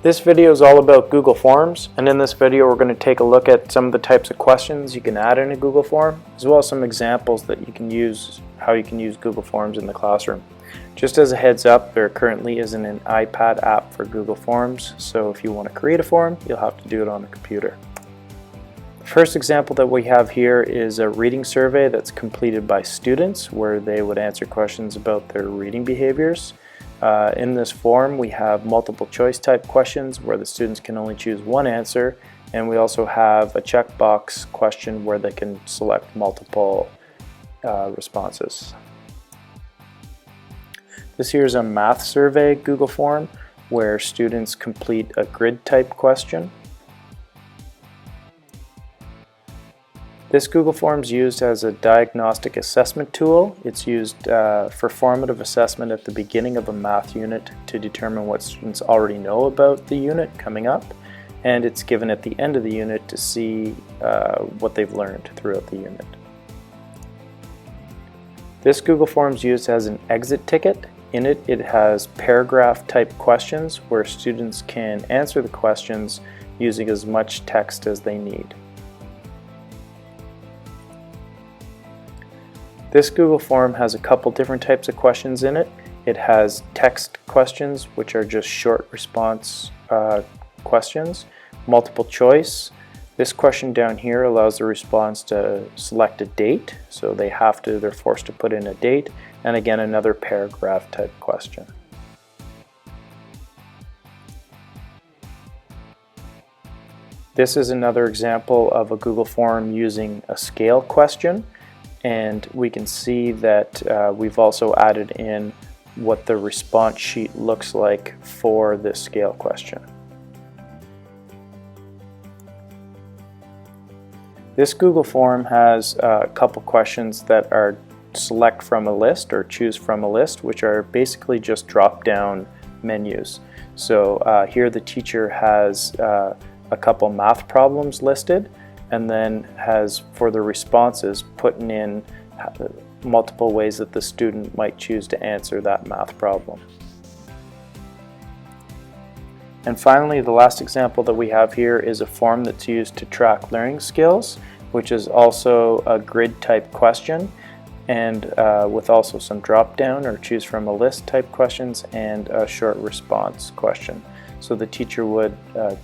This video is all about Google Forms, and in this video we're going to take a look at some of the types of questions you can add in a Google Form, as well as some examples that you can use, how you can use Google Forms in the classroom. Just as a heads up, there currently isn't an iPad app for Google Forms, so if you want to create a form, you'll have to do it on a computer. The first example that we have here is a reading survey that's completed by students, where they would answer questions about their reading behaviors. In this form we have multiple choice type questions where the students can only choose one answer, and we also have a checkbox question where they can select multiple responses. This here is a math survey Google form where students complete a grid type question. This Google form is used as a diagnostic assessment tool. It's used for formative assessment at the beginning of a math unit to determine what students already know about the unit coming up, and it's given at the end of the unit to see what they've learned throughout the unit. This Google form is used as an exit ticket. In it, it has paragraph type questions where students can answer the questions using as much text as they need. This Google form has a couple different types of questions in it. It has text questions, which are just short response questions, multiple choice. This question down here allows the response to select a date, so they're forced to put in a date, and again another paragraph type question. This is another example of a Google form using a scale question. And we can see that we've also added in what the response sheet looks like for this scale question. This Google form has a couple questions that are select from a list or choose from a list, which are basically just drop-down menus. So here the teacher has a couple math problems listed, and then has, for the responses, putting in multiple ways that the student might choose to answer that math problem. And finally, the last example that we have here is a form that's used to track learning skills, which is also a grid type question, and with also some drop down or choose from a list type questions and a short response question. So the teacher would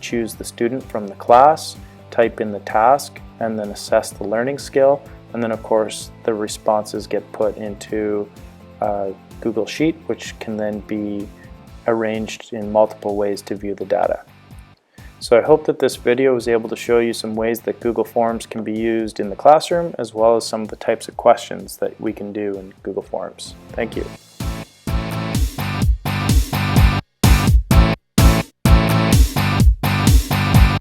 choose the student from the class, type in the task, and then assess the learning skill, and then of course the responses get put into a Google Sheet, which can then be arranged in multiple ways to view the data. So I hope that this video was able to show you some ways that Google Forms can be used in the classroom, as well as some of the types of questions that we can do in Google Forms. Thank you.